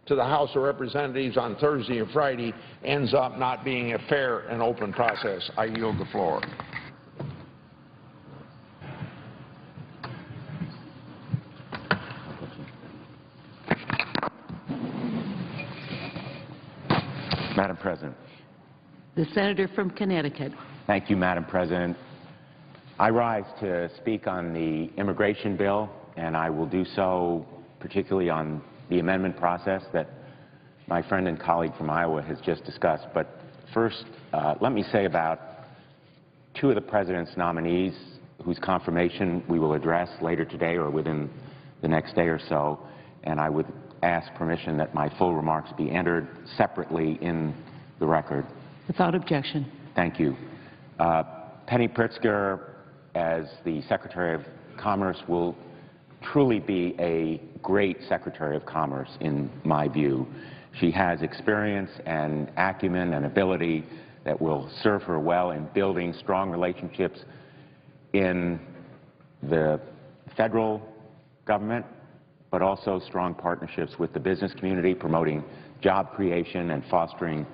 to the House of Representatives on Thursday and Friday ends up not being a fair and open process. I yield the floor. Madam President. The senator from Connecticut. Thank you, Madam President. I rise to speak on the immigration bill, and I will do so particularly on the amendment process that my friend and colleague from Iowa has just discussed. But first, let me say about two of the President's nominees whose confirmation we will address later today or within the next day or so, and I would ask permission that my full remarks be entered separately in the record. Without objection. Thank you. Penny Pritzker, as the Secretary of Commerce, will truly be a great Secretary of Commerce in my view. She has experience and acumen and ability that will serve her well in building strong relationships in the federal government, but also strong partnerships with the business community, promoting job creation and fostering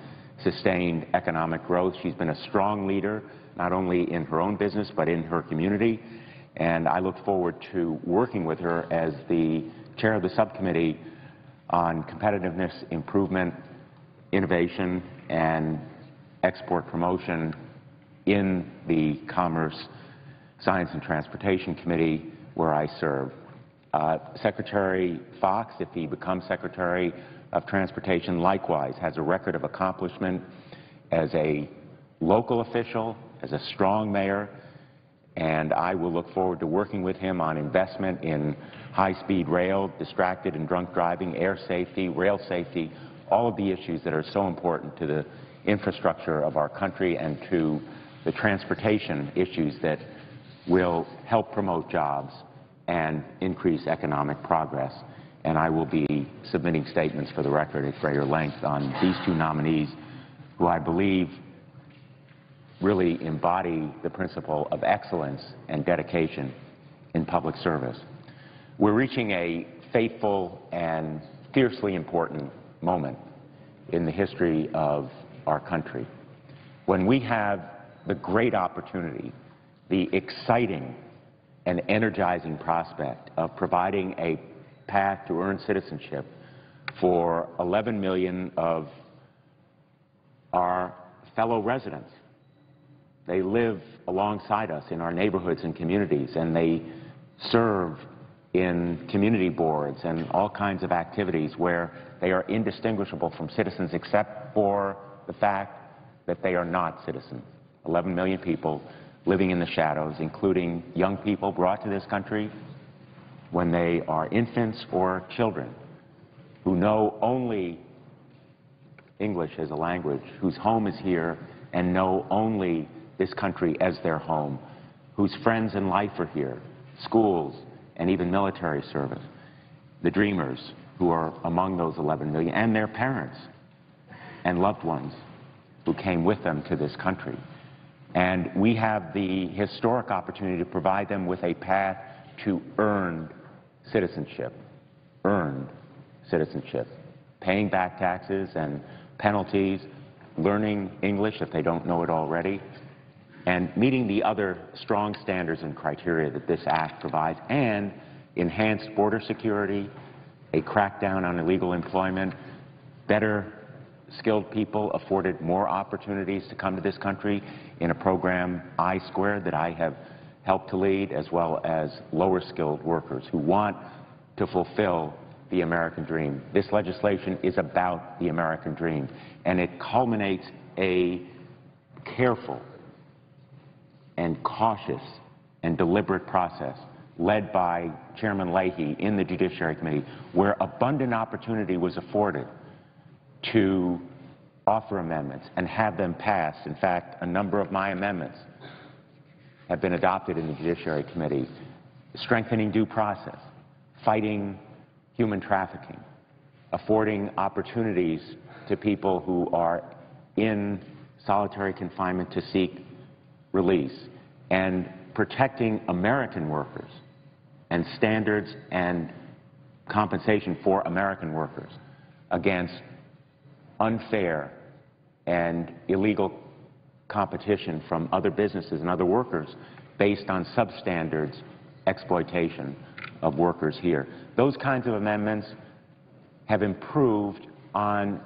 sustained economic growth. She's been a strong leader, not only in her own business, but in her community. And I look forward to working with her as the chair of the subcommittee on competitiveness improvement, innovation, and export promotion in the Commerce, Science, and Transportation Committee, where I serve. Secretary Fox, if he becomes Secretary of Transportation, likewise has a record of accomplishment as a local official, as a strong mayor, and I will look forward to working with him on investment in high-speed rail, distracted and drunk driving, air safety, rail safety, all of the issues that are so important to the infrastructure of our country and to the transportation issues that will help promote jobs and increase economic progress. And I will be submitting statements for the record at greater length on these two nominees who I believe really embody the principle of excellence and dedication in public service. We're reaching a fateful and fiercely important moment in the history of our country when we have the great opportunity, the exciting and energizing prospect of providing a path to earn citizenship for 11 million of our fellow residents. They live alongside us in our neighborhoods and communities, and they serve in community boards and all kinds of activities where they are indistinguishable from citizens except for the fact that they are not citizens. 11 million people living in the shadows, including young people brought to this country when they are infants or children who know only English as a language, whose home is here and know only this country as their home, whose friends in life are here, schools, and even military service. The dreamers who are among those 11 million, and their parents and loved ones who came with them to this country. And we have the historic opportunity to provide them with a path to earned citizenship, paying back taxes and penalties, learning English if they don't know it already, and meeting the other strong standards and criteria that this act provides, and enhanced border security, a crackdown on illegal employment, better skilled people afforded more opportunities to come to this country in a program, I-Squared, that I have helped to lead, as well as lower skilled workers who want to fulfill the American dream. This legislation is about the American dream, and it culminates a careful and cautious and deliberate process led by Chairman Leahy in the Judiciary Committee, where abundant opportunity was afforded to offer amendments and have them passed. In fact, a number of my amendments have been adopted in the Judiciary Committee, strengthening due process, fighting human trafficking, affording opportunities to people who are in solitary confinement to seek release, and protecting American workers and standards and compensation for American workers against unfair and illegal competition from other businesses and other workers based on substandards exploitation of workers here. Those kinds of amendments have improved on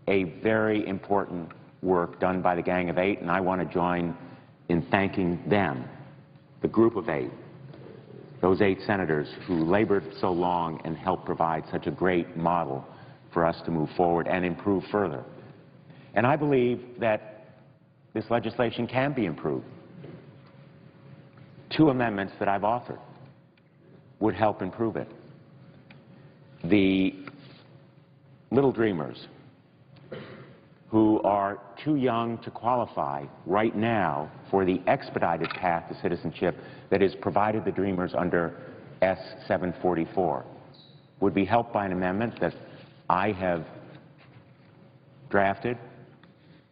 a very important work done by the Gang of Eight, and I want to join in thanking them, the Group of Eight, those 8 senators who labored so long and helped provide such a great model for us to move forward and improve further. And I believe that this legislation can be improved. 2 amendments that I've authored would help improve it. The little dreamers who are too young to qualify right now for the expedited path to citizenship that is provided the dreamers under S-744 would be helped by an amendment that I have drafted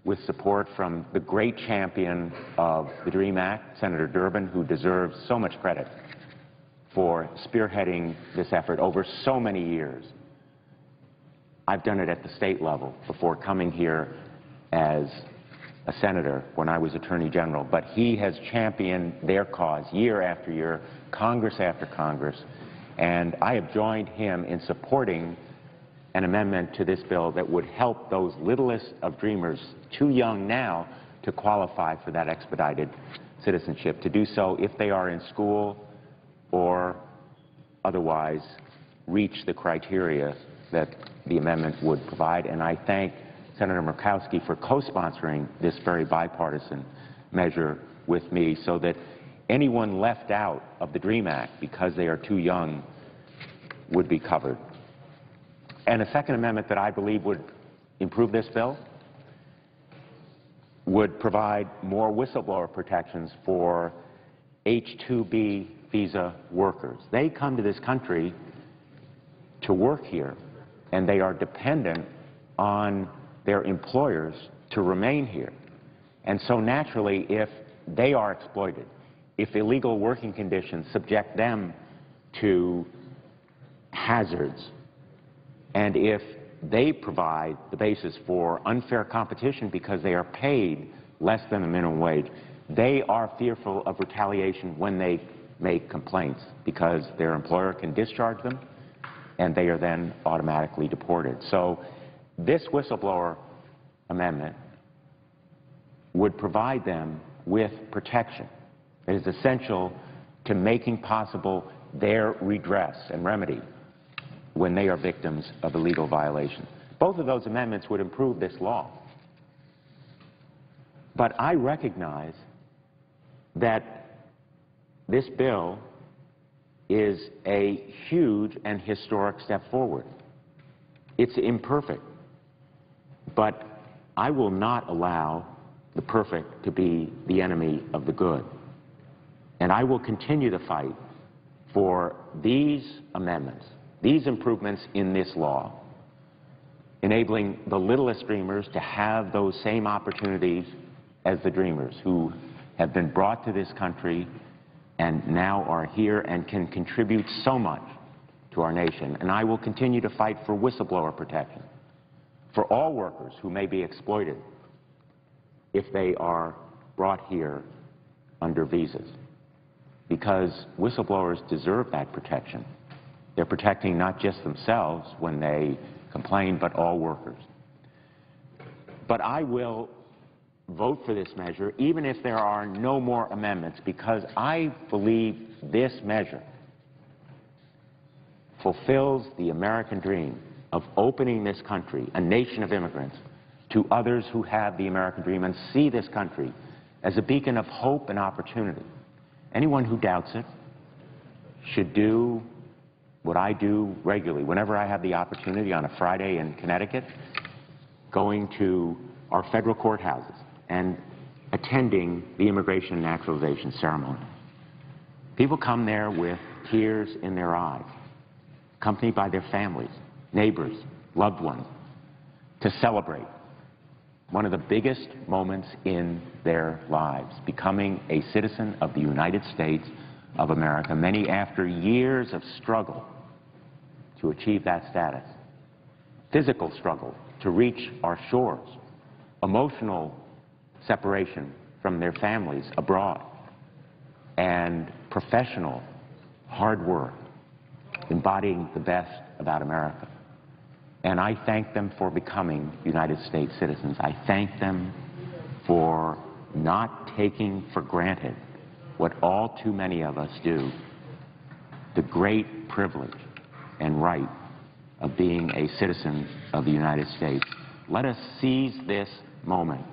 with support from the great champion of the DREAM Act, Senator Durbin, who deserves so much credit for spearheading this effort over so many years. I've done it at the state level before coming here as a senator when I was Attorney General, but he has championed their cause year after year, Congress after Congress, and I have joined him in supporting an amendment to this bill that would help those littlest of dreamers, too young now to qualify for that expedited citizenship, to do so if they are in school or otherwise reach the criteria that the amendment would provide. And I thank Senator Murkowski for co-sponsoring this very bipartisan measure with me so that anyone left out of the DREAM Act because they are too young would be covered. And a second amendment that I believe would improve this bill would provide more whistleblower protections for H-2B visa workers. They come to this country to work here, and they are dependent on their employers to remain here. And so naturally, if they are exploited, if illegal working conditions subject them to hazards, and if they provide the basis for unfair competition because they are paid less than the minimum wage, they are fearful of retaliation when they make complaints because their employer can discharge them and they are then automatically deported. So this whistleblower amendment would provide them with protection. It is essential to making possible their redress and remedy when they are victims of illegal violations. Both of those amendments would improve this law. But I recognize that this bill is a huge and historic step forward. It's imperfect, but I will not allow the perfect to be the enemy of the good. And I will continue to fight for these amendments, these improvements in this law, enabling the littlest dreamers to have those same opportunities as the dreamers who have been brought to this country and now are here and can contribute so much to our nation. And I will continue to fight for whistleblower protection for all workers who may be exploited if they are brought here under visas, because whistleblowers deserve that protection. They're protecting not just themselves when they complain, but all workers. But I will vote for this measure even if there are no more amendments, because I believe this measure fulfills the American dream of opening this country, a nation of immigrants, to others who have the American dream and see this country as a beacon of hope and opportunity. Anyone who doubts it should do what I do regularly whenever I have the opportunity on a Friday in Connecticut, going to our federal courthouses and attending the immigration and naturalization ceremony. People come there with tears in their eyes, accompanied by their families, neighbors, loved ones, to celebrate one of the biggest moments in their lives, becoming a citizen of the United States of America, many after years of struggle to achieve that status. physical struggle to reach our shores, emotional separation from their families abroad, and professional hard work, embodying the best about America. And I thank them for becoming United States citizens. I thank them for not taking for granted what all too many of us do, the great privilege and right of being a citizen of the United States. Let us seize this moment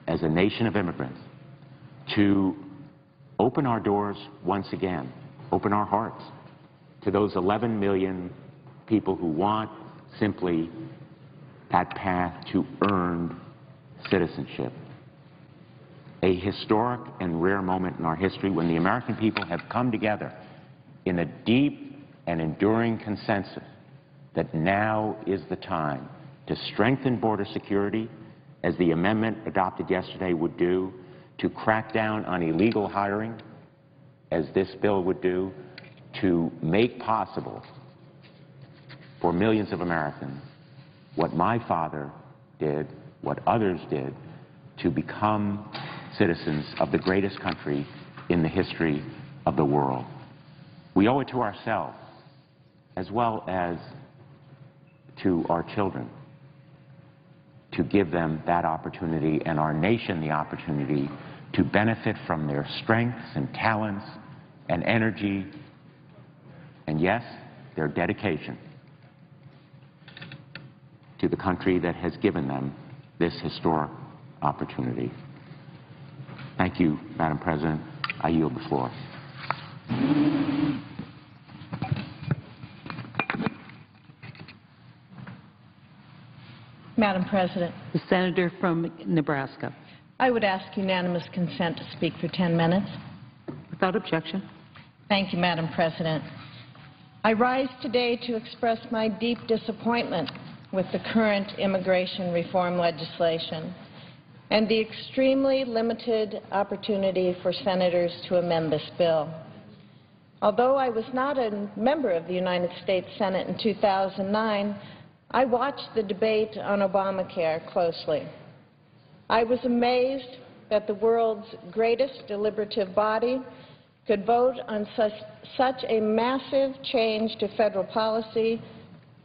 as a nation of immigrants to open our doors once again, open our hearts to those 11 million people who want simply that path to earned citizenship. A historic and rare moment in our history when the American people have come together in a deep and enduring consensus that now is the time to strengthen border security, as the amendment adopted yesterday would do, to crack down on illegal hiring, as this bill would do, to make possible for millions of Americans what my father did, what others did, to become citizens of the greatest country in the history of the world. We owe it to ourselves, as well as to our children, to give them that opportunity, and our nation the opportunity to benefit from their strengths and talents and energy, and yes, their dedication to the country that has given them this historic opportunity. Thank you, Madam President. I yield the floor. Madam President, The senator from Nebraska. I would ask unanimous consent to speak for 10 minutes. Without objection. Thank you, Madam President. I rise today to express my deep disappointment with the current immigration reform legislation and the extremely limited opportunity for senators to amend this bill. Although I was not a member of the United States Senate in 2009, I watched the debate on Obamacare closely. I was amazed that the world's greatest deliberative body could vote on such a massive change to federal policy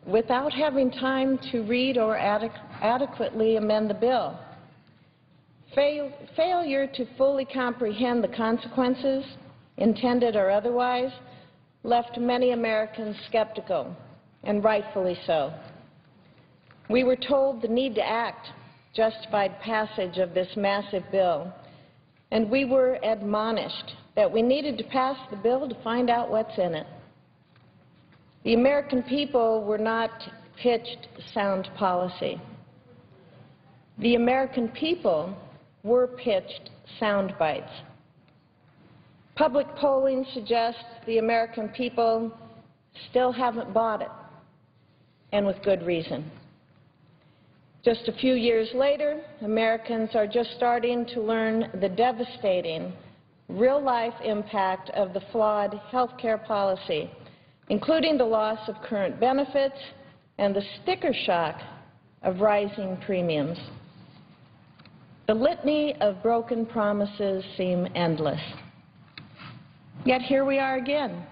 without having time to read or adequately amend the bill. Failure to fully comprehend the consequences, intended or otherwise, left many Americans skeptical, and rightfully so. We were told the need to act justified passage of this massive bill, and we were admonished that we needed to pass the bill to find out what's in it. The American people were not pitched sound policy. The American people were pitched sound bites. Public polling suggests the American people still haven't bought it, and with good reason. Just a few years later, Americans are just starting to learn the devastating, real-life impact of the flawed health care policy, including the loss of current benefits and the sticker shock of rising premiums. The litany of broken promises seem endless. Yet here we are again,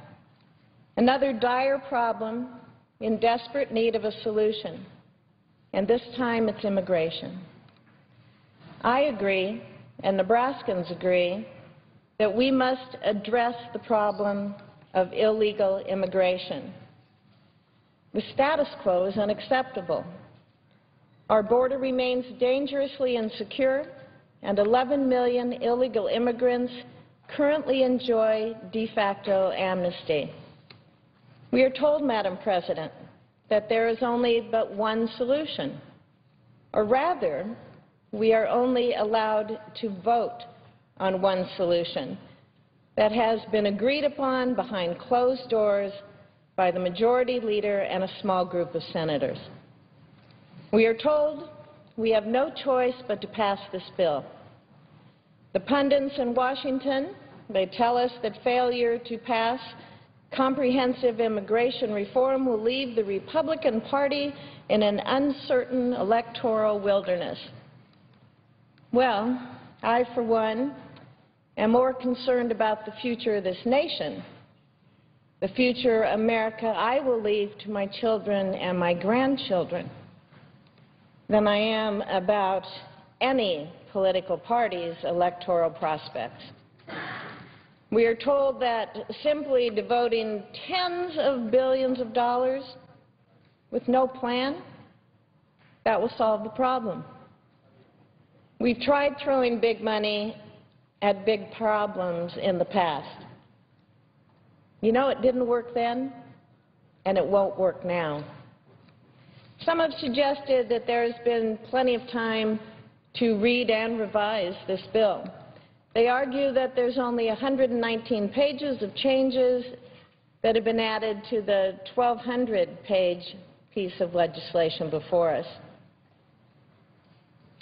another dire problem in desperate need of a solution, and this time it's immigration. I agree, and Nebraskans agree, that we must address the problem of illegal immigration. The status quo is unacceptable. Our border remains dangerously insecure, and 11 million illegal immigrants currently enjoy de facto amnesty. We are told, Madam President, that there is only but one solution, or rather, we are only allowed to vote on one solution that has been agreed upon behind closed doors by the majority leader and a small group of senators. We are told we have no choice but to pass this bill. The pundits in Washington, they tell us that failure to pass Comprehensive immigration reform will leave the Republican Party in an uncertain electoral wilderness. Well, I, for one, am more concerned about the future of this nation, the future America I will leave to my children and my grandchildren, than I am about any political party's electoral prospects. We are told that simply devoting tens of billions of dollars with no plan, that will solve the problem. We've tried throwing big money at big problems in the past. You know, it didn't work then, and it won't work now. Some have suggested that there has been plenty of time to read and revise this bill. They argue that there's only 119 pages of changes that have been added to the 1,200-page piece of legislation before us.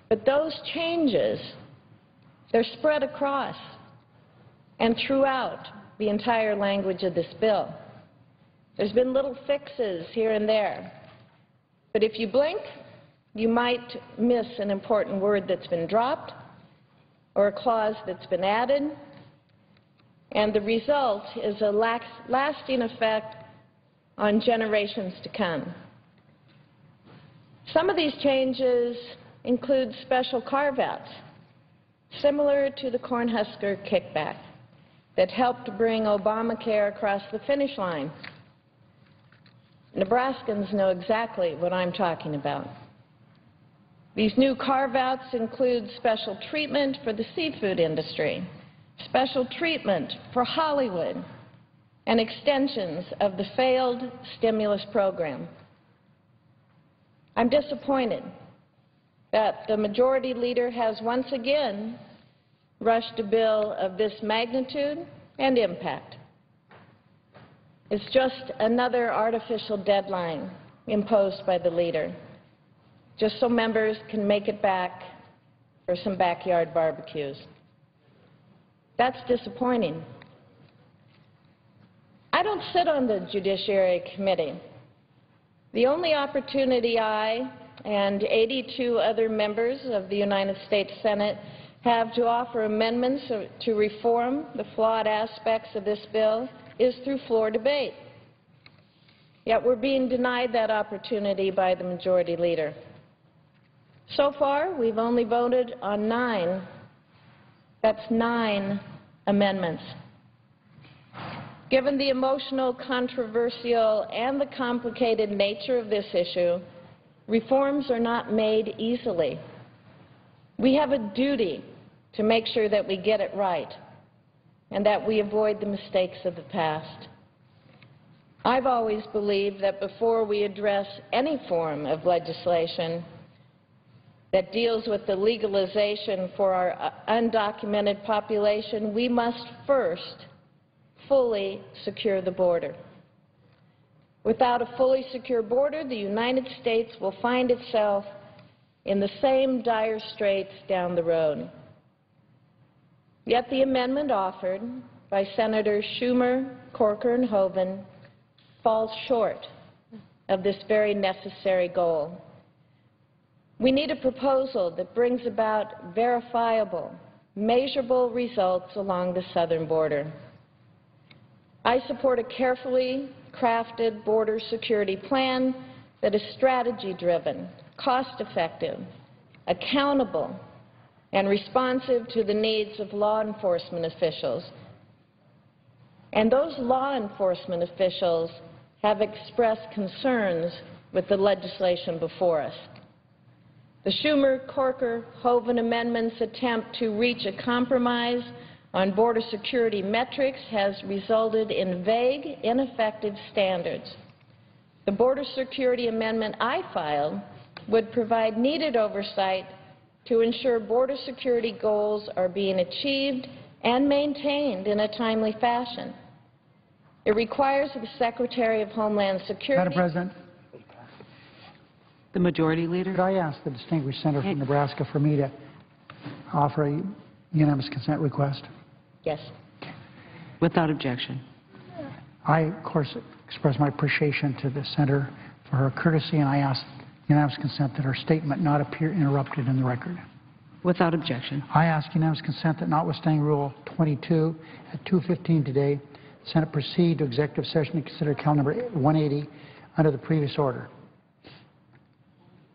But those changes, they're spread across and throughout the entire language of this bill. There's been little fixes here and there. But if you blink, you might miss an important word that's been dropped or a clause that's been added, and the result is a lasting effect on generations to come. Some of these changes include special carve-outs, similar to the Cornhusker kickback, that helped bring Obamacare across the finish line. Nebraskans know exactly what I'm talking about. These new carve-outs include special treatment for the seafood industry, special treatment for Hollywood, and extensions of the failed stimulus program. I'm disappointed that the Majority Leader has once again rushed a bill of this magnitude and impact. It's just another artificial deadline imposed by the Leader, just so members can make it back for some backyard barbecues. That's disappointing. I don't sit on the Judiciary Committee. The only opportunity I and 82 other members of the United States Senate have to offer amendments to reform the flawed aspects of this bill is through floor debate. Yet we're being denied that opportunity by the Majority Leader. So far, we've only voted on 9. That's 9 amendments. Given the emotional, controversial, and the complicated nature of this issue, reforms are not made easily. We have a duty to make sure that we get it right and that we avoid the mistakes of the past. I've always believed that before we address any form of legislation that deals with the legalization for our undocumented population, we must first fully secure the border. Without a fully secure border, the United States will find itself in the same dire straits down the road. Yet the amendment offered by Senators Schumer, Corker, and Hoeven falls short of this very necessary goal. We need a proposal that brings about verifiable, measurable results along the southern border. I support a carefully crafted border security plan that is strategy-driven, cost-effective, accountable, and responsive to the needs of law enforcement officials. And those law enforcement officials have expressed concerns with the legislation before us. The Schumer, Corker, Hoeven amendments attempt to reach a compromise on border security metrics has resulted in vague, ineffective standards. The border security amendment I filed would provide needed oversight to ensure border security goals are being achieved and maintained in a timely fashion. It requires the Secretary of Homeland Security— Madam President, The Majority Leader. could I ask the distinguished senator from Nebraska for me to offer a unanimous consent request? Yes. Without objection. I, of course, express my appreciation to the senator for her courtesy, and I ask unanimous consent that her statement not appear interrupted in the record. Without objection. I ask unanimous consent that notwithstanding Rule 22 at 2:15 today, the Senate proceed to executive session to consider calendar number 180 under the previous order.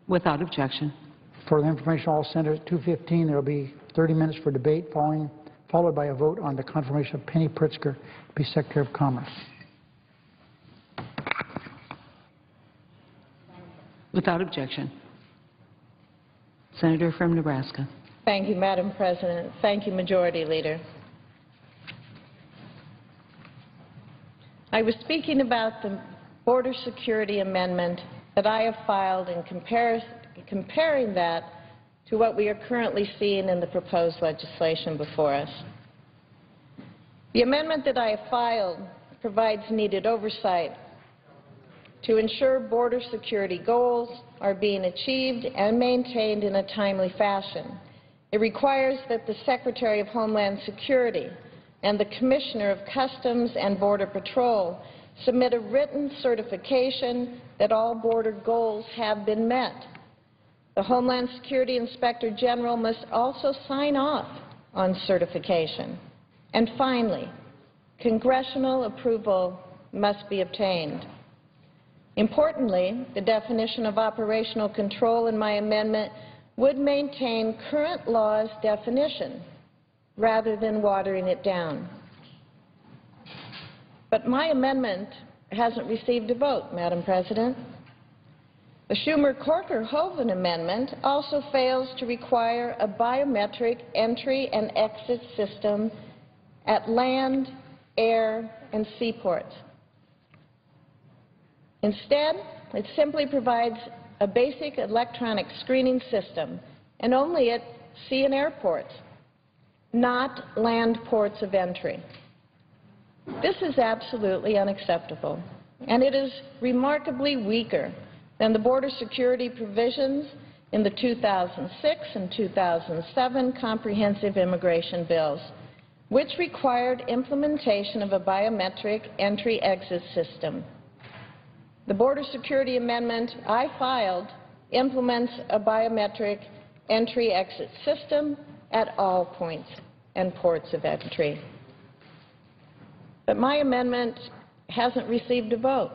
Without objection. For the information of all senators, at 2:15 there will be 30 minutes for debate followed by a vote on the confirmation of Penny Pritzker to be Secretary of Commerce. Without objection. Senator from Nebraska. Thank you, Madam President. Thank you, Majority Leader. I was speaking about the border security amendment that I have filed and comparing that to what we are currently seeing in the proposed legislation before us. The amendment that I have filed provides needed oversight to ensure border security goals are being achieved and maintained in a timely fashion. It requires that the Secretary of Homeland Security and the Commissioner of Customs and Border Patrol submit a written certification that all border goals have been met. The Homeland Security Inspector General must also sign off on certification. And finally, congressional approval must be obtained. Importantly, the definition of operational control in my amendment would maintain current law's definition rather than watering it down. But my amendment hasn't received a vote, Madam President. The Schumer-Corker-Hoeven amendment also fails to require a biometric entry and exit system at land, air, and seaports. Instead, it simply provides a basic electronic screening system, and only at sea and airports, not land ports of entry. This is absolutely unacceptable, and it is remarkably weaker than the border security provisions in the 2006 and 2007 comprehensive immigration bills, which required implementation of a biometric entry-exit system. The border security amendment I filed implements a biometric entry-exit system at all points and ports of entry. But my amendment hasn't received a vote.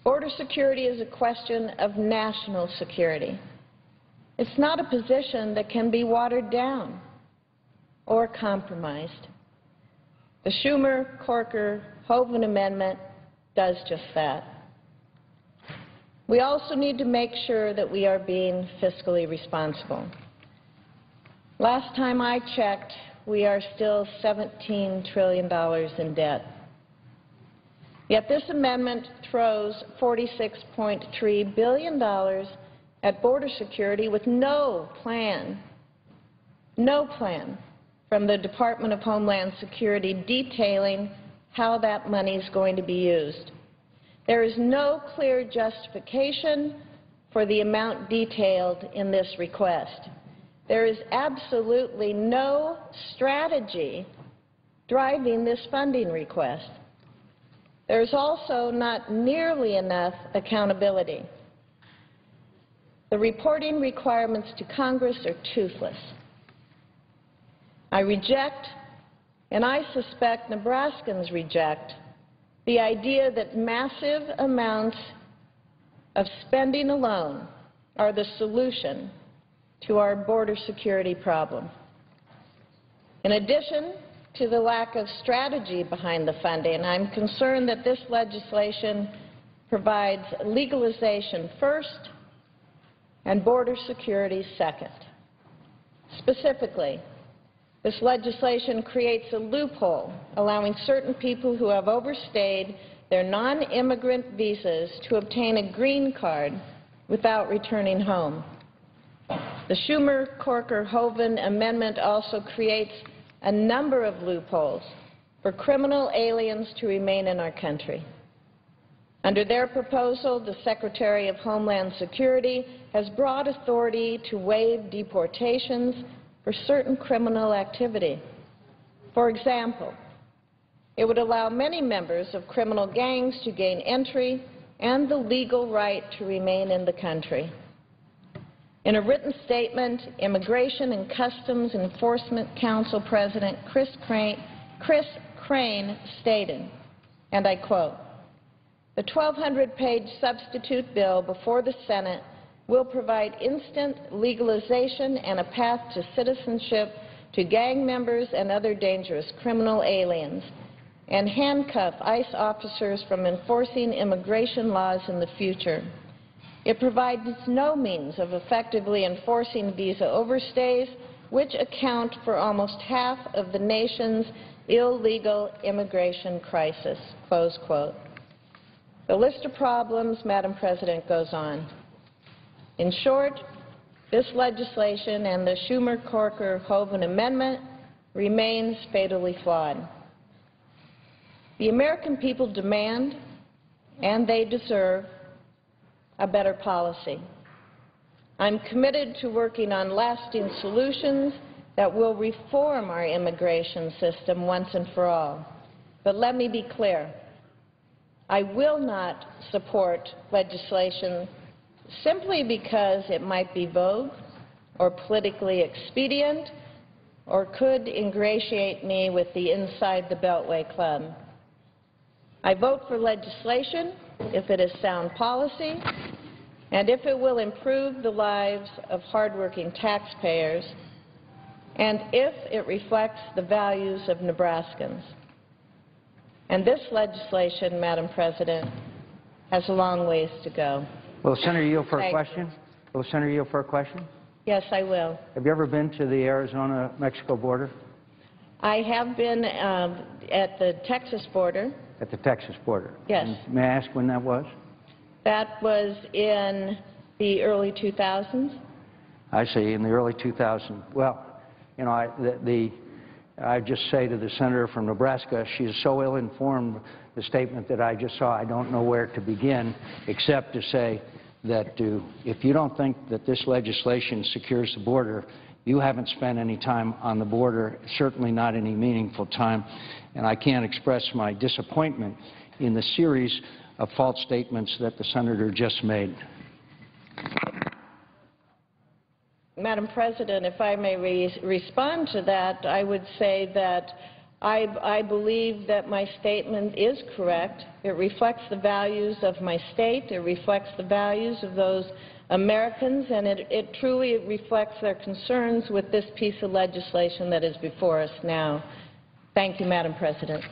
Border security is a question of national security. It's not a position that can be watered down or compromised. The Schumer-Corker-Hoeven amendment does just that. We also need to make sure that we are being fiscally responsible. Last time I checked, we are still $17 trillion in debt. Yet this amendment throws $46.3 billion at border security with no plan from the Department of Homeland Security detailing how that money is going to be used. There is no clear justification for the amount detailed in this request. There is absolutely no strategy driving this funding request. There is also not nearly enough accountability. The reporting requirements to Congress are toothless. I reject, and I suspect Nebraskans reject, the idea that massive amounts of spending alone are the solution to our border security problem. In addition to the lack of strategy behind the funding, I'm concerned that this legislation provides legalization first and border security second. Specifically, this legislation creates a loophole allowing certain people who have overstayed their non-immigrant visas to obtain a green card without returning home. The Schumer-Corker-Hoeven amendment also creates a number of loopholes for criminal aliens to remain in our country. Under their proposal, the Secretary of Homeland Security has broad authority to waive deportations for certain criminal activity. For example, It would allow many members of criminal gangs to gain entry and the legal right to remain in the country. In a written statement, Immigration and Customs Enforcement Council President Chris Crane stated, and I quote, "The 1,200-page substitute bill before the Senate will provide instant legalization and a path to citizenship to gang members and other dangerous criminal aliens, and handcuff ICE officers from enforcing immigration laws in the future. It provides no means of effectively enforcing visa overstays, which account for almost half of the nation's illegal immigration crisis," close quote. The list of problems, Madam President, goes on. In short, this legislation and the Schumer-Corker-Hoeven amendment remains fatally flawed. The American people demand, and they deserve, a better policy. I'm committed to working on lasting solutions that will reform our immigration system once and for all. But let me be clear. I will not support legislation simply because it might be vogue or politically expedient or could ingratiate me with the Inside the Beltway Club. I vote for legislation if it is sound policy and if it will improve the lives of hardworking taxpayers and if it reflects the values of Nebraskans. And this legislation, Madam President, has a long ways to go. Will the Senator yield for a Thank question? Will the Senator yield for a question? Yes, I will. Have you ever been to the Arizona-Mexico border? I have been at the Texas border. At the Texas border? Yes. And may I ask when that was? That was in the early 2000s. I see, in the early 2000s. Well, you know, I just say to the senator from Nebraska, she is so ill-informed, the statement that I just saw, I don't know where to begin, except to say that if you don't think that this legislation secures the border, you haven't spent any time on the border, certainly not any meaningful time, and I can't express my disappointment in the series of false statements that the senator just made. Madam President, if I may respond to that, I would say that I believe that my statement is correct. It reflects the values of my state. It reflects the values of those Americans, and it truly reflects their concerns with this piece of legislation that is before us now. Thank you, Madam President.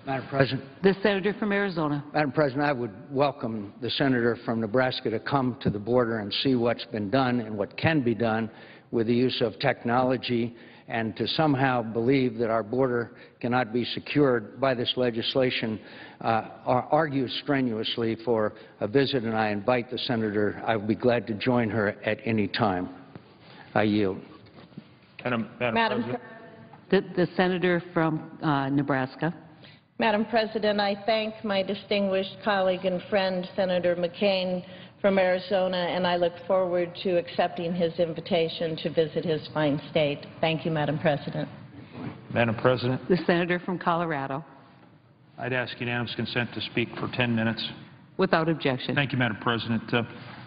Madam President. The Senator from Arizona. Madam President, I would welcome the senator from Nebraska to come to the border and see what's been done and what can be done with the use of technology, and to somehow believe that our border cannot be secured by this legislation argue strenuously for a visit, and I invite the senator. I will be glad to join her at any time. I yield. Madam President. The Senator from Nebraska. Madam President, I thank my distinguished colleague and friend, Senator McCain from Arizona, and I look forward to accepting his invitation to visit his fine state. Thank you, Madam President. Madam President. The Senator from Colorado. I'd ask unanimous consent to speak for 10 minutes. Without objection. Thank you, Madam President.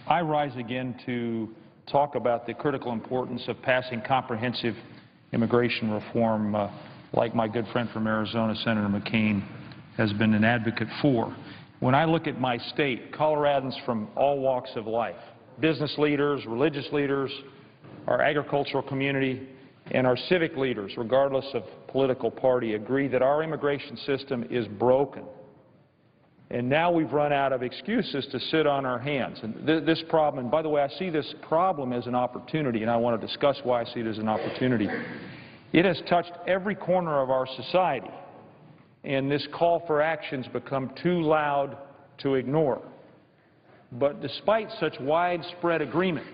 I rise again to talk about the critical importance of passing comprehensive immigration reform like my good friend from Arizona, Senator McCain, has been an advocate for. When I look at my state, Coloradans from all walks of life, business leaders, religious leaders, our agricultural community, and our civic leaders, regardless of political party, agree that our immigration system is broken. And now we've run out of excuses to sit on our hands. And this problem, and by the way, I see this problem as an opportunity, and I want to discuss why I see it as an opportunity. It has touched every corner of our society, and this call for action has become too loud to ignore. But despite such widespread agreement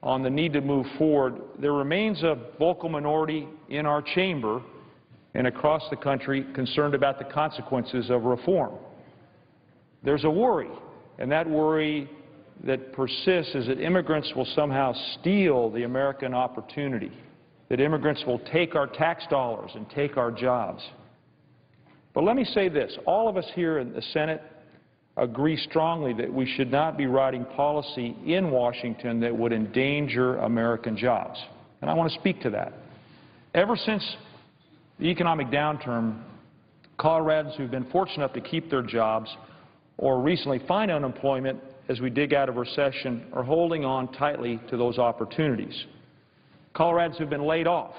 on the need to move forward, there remains a vocal minority in our chamber and across the country concerned about the consequences of reform. There's a worry, and that worry that persists is that immigrants will somehow steal the American opportunity, that immigrants will take our tax dollars and take our jobs. But let me say this. All of us here in the Senate agree strongly that we should not be writing policy in Washington that would endanger American jobs. And I want to speak to that. Ever since the economic downturn, Coloradans who've been fortunate enough to keep their jobs or recently find unemployment as we dig out of recession are holding on tightly to those opportunities. Coloradans who've been laid off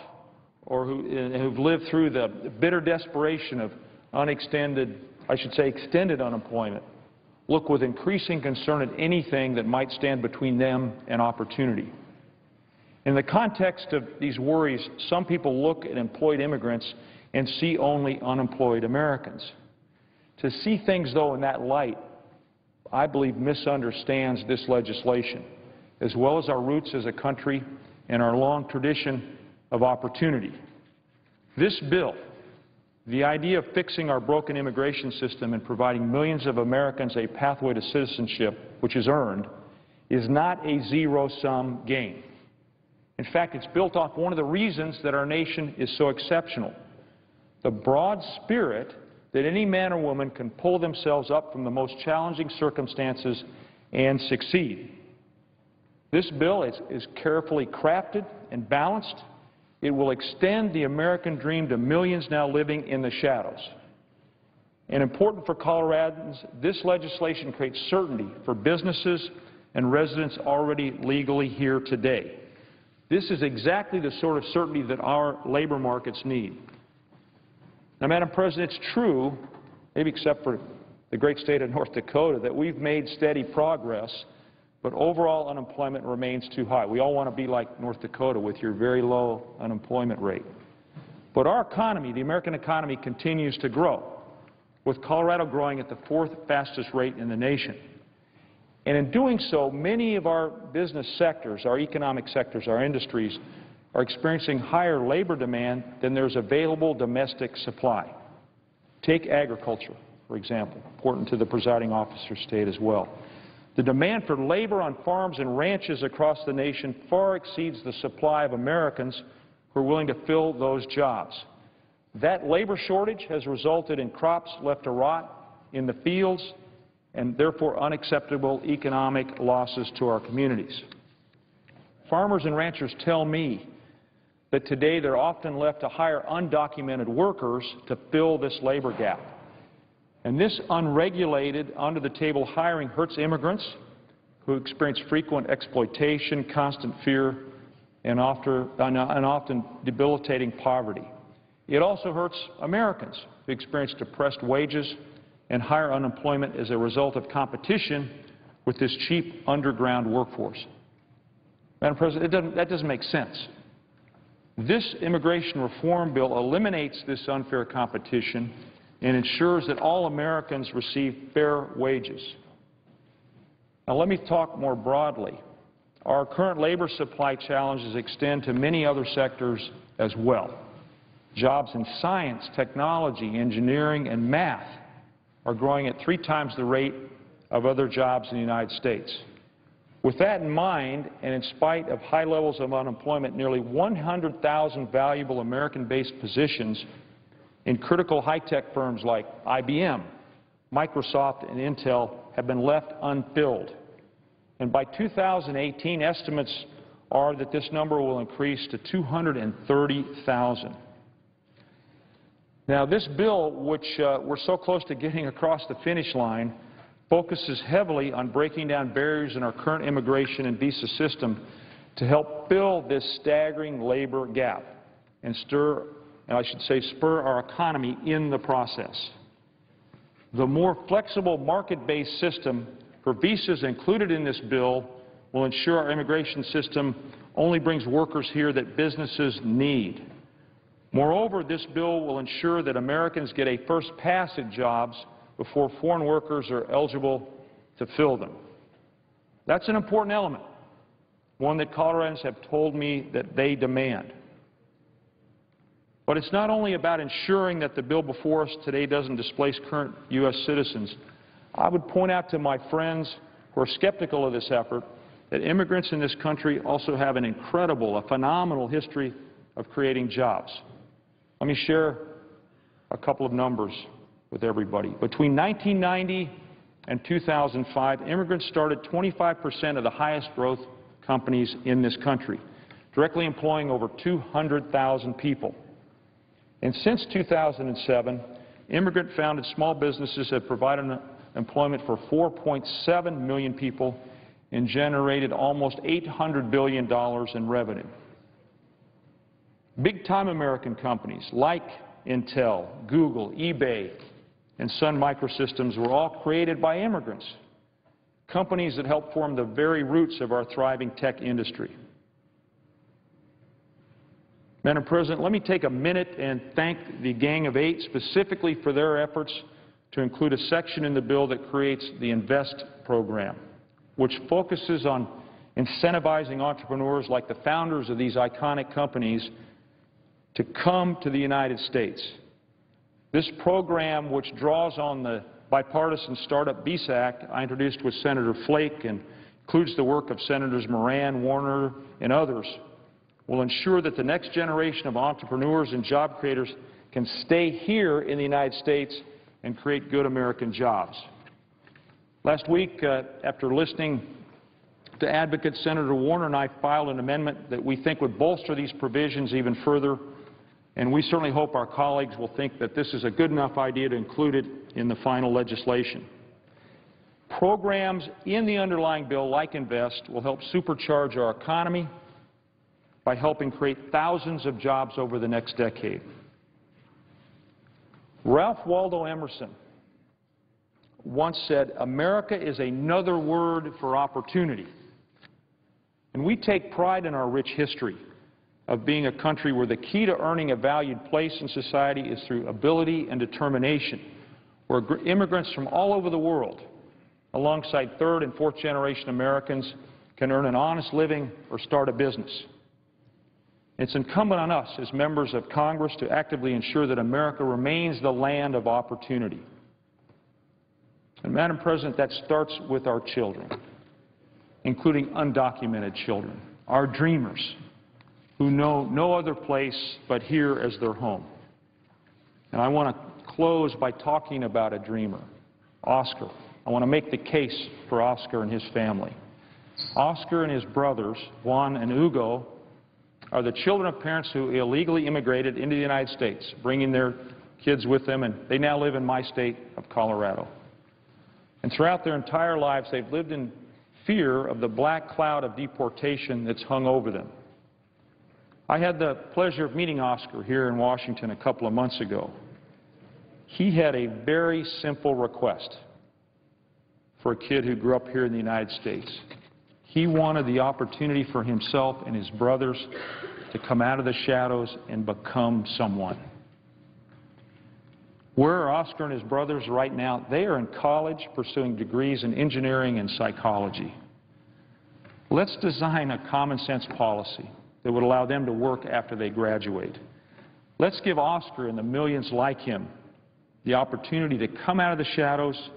or who've lived through the bitter desperation of extended unemployment look with increasing concern at anything that might stand between them and opportunity. In the context of these worries, some people look at employed immigrants and see only unemployed Americans. To see things, though, in that light, I believe misunderstands this legislation, as well as our roots as a country and our long tradition of opportunity. This bill, the idea of fixing our broken immigration system and providing millions of Americans a pathway to citizenship, which is earned, is not a zero-sum game. In fact, it's built off one of the reasons that our nation is so exceptional, the broad spirit that any man or woman can pull themselves up from the most challenging circumstances and succeed. This bill is carefully crafted and balanced. It will extend the American dream to millions now living in the shadows. And important for Coloradans, this legislation creates certainty for businesses and residents already legally here today. This is exactly the sort of certainty that our labor markets need. Now, Madam President, it's true, maybe except for the great state of North Dakota, that we've made steady progress, but overall unemployment remains too high. We all want to be like North Dakota with your very low unemployment rate. But our economy, the American economy, continues to grow, with Colorado growing at the fourth fastest rate in the nation. And in doing so, many of our business sectors, our economic sectors, our industries, are experiencing higher labor demand than there's available domestic supply. Take agriculture, for example, important to the presiding officer state as well. The demand for labor on farms and ranches across the nation far exceeds the supply of Americans who are willing to fill those jobs. That labor shortage has resulted in crops left to rot in the fields and therefore unacceptable economic losses to our communities. Farmers and ranchers tell me that today they're often left to hire undocumented workers to fill this labor gap. And this unregulated, under-the-table hiring hurts immigrants who experience frequent exploitation, constant fear, and often debilitating poverty. It also hurts Americans who experience depressed wages and higher unemployment as a result of competition with this cheap underground workforce. Madam President, that doesn't make sense. This immigration reform bill eliminates this unfair competition and ensures that all Americans receive fair wages. Now let me talk more broadly. Our current labor supply challenges extend to many other sectors as well. Jobs in science, technology, engineering, and math are growing at 3 times the rate of other jobs in the United States. With that in mind, and in spite of high levels of unemployment, nearly 100,000 valuable American-based positions in critical high-tech firms like IBM, Microsoft, and Intel have been left unfilled. And by 2018, estimates are that this number will increase to 230,000. Now, this bill, which we're so close to getting across the finish line, focuses heavily on breaking down barriers in our current immigration and visa system to help fill this staggering labor gap and spur our economy in the process. The more flexible market-based system for visas included in this bill will ensure our immigration system only brings workers here that businesses need. Moreover, this bill will ensure that Americans get a first pass at jobs before foreign workers are eligible to fill them. That's an important element, one that Coloradans have told me that they demand. But it's not only about ensuring that the bill before us today doesn't displace current U.S. citizens. I would point out to my friends who are skeptical of this effort that immigrants in this country also have an incredible, a phenomenal history of creating jobs. Let me share a couple of numbers with everybody. Between 1990 and 2005, immigrants started 25% of the highest growth companies in this country, directly employing over 200,000 people. And since 2007, immigrant-founded small businesses have provided employment for 4.7 million people and generated almost $800 billion in revenue. Big-time American companies like Intel, Google, eBay, and Sun Microsystems were all created by immigrants, companies that helped form the very roots of our thriving tech industry. Madam President, let me take a minute and thank the Gang of Eight specifically for their efforts to include a section in the bill that creates the INVEST program, which focuses on incentivizing entrepreneurs like the founders of these iconic companies to come to the United States. This program, which draws on the bipartisan Startup Visa Act I introduced with Senator Flake and includes the work of Senators Moran, Warner, and others, will ensure that the next generation of entrepreneurs and job creators can stay here in the United States and create good American jobs. Last week, after listening to advocates, Senator Warner and I filed an amendment that we think would bolster these provisions even further, and we certainly hope our colleagues will think that this is a good enough idea to include it in the final legislation. Programs in the underlying bill, like INVEST, will help supercharge our economy by helping create thousands of jobs over the next decade. Ralph Waldo Emerson once said, "America is another word for opportunity." And we take pride in our rich history of being a country where the key to earning a valued place in society is through ability and determination, where immigrants from all over the world, alongside third and fourth generation Americans, can earn an honest living or start a business. It's incumbent on us as members of Congress to actively ensure that America remains the land of opportunity. And, Madam President, that starts with our children, including undocumented children, our dreamers, who know no other place but here as their home. And I want to close by talking about a dreamer, Oscar. I want to make the case for Oscar and his family. Oscar and his brothers, Juan and Hugo, are the children of parents who illegally immigrated into the United States, bringing their kids with them, and they now live in my state of Colorado. And throughout their entire lives, they've lived in fear of the black cloud of deportation that's hung over them. I had the pleasure of meeting Oscar here in Washington a couple of months ago. He had a very simple request for a kid who grew up here in the United States. He wanted the opportunity for himself and his brothers to come out of the shadows and become someone. Where are Oscar and his brothers right now? They are in college pursuing degrees in engineering and psychology. Let's design a common sense policy that would allow them to work after they graduate. Let's give Oscar and the millions like him the opportunity to come out of the shadows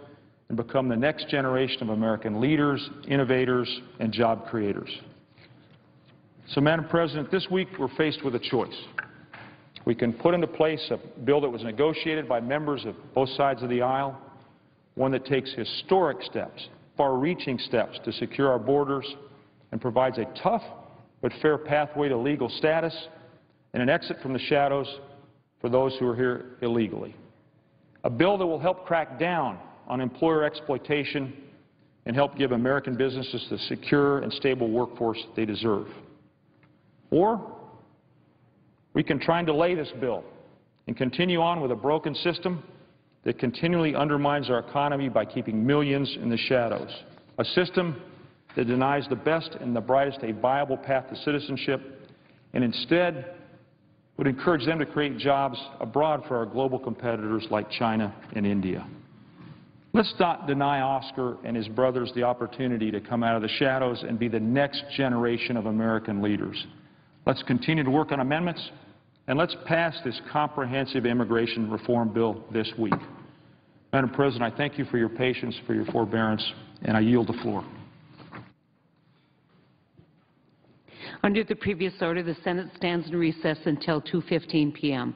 and become the next generation of American leaders, innovators, and job creators. So, Madam President, this week we're faced with a choice. We can put into place a bill that was negotiated by members of both sides of the aisle, one that takes historic steps, far-reaching steps to secure our borders and provides a tough but fair pathway to legal status and an exit from the shadows for those who are here illegally. A bill that will help crack down on employer exploitation and help give American businesses the secure and stable workforce they deserve. Or we can try and delay this bill and continue on with a broken system that continually undermines our economy by keeping millions in the shadows, a system that denies the best and the brightest a viable path to citizenship and instead would encourage them to create jobs abroad for our global competitors like China and India. Let's not deny Oscar and his brothers the opportunity to come out of the shadows and be the next generation of American leaders. Let's continue to work on amendments, and let's pass this comprehensive immigration reform bill this week. Madam President, I thank you for your patience, for your forbearance, and I yield the floor. Under the previous order, the Senate stands in recess until 2:15 p.m.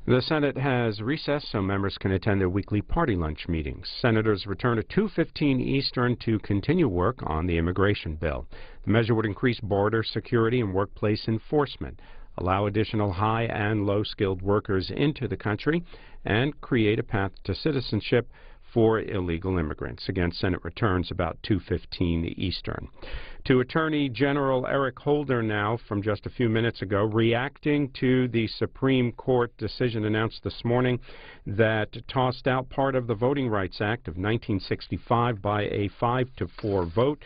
The Senate has recessed so members can attend their weekly party lunch meetings. Senators return at 2:15 Eastern to continue work on the immigration bill. The measure would increase border security and workplace enforcement, allow additional high and low-skilled workers into the country, and create a path to citizenship for illegal immigrants. Again, Senate returns about 2:15 Eastern. To Attorney General Eric Holder now from just a few minutes ago, reacting to the Supreme Court decision announced this morning that tossed out part of the Voting Rights Act of 1965 by a 5-4 vote.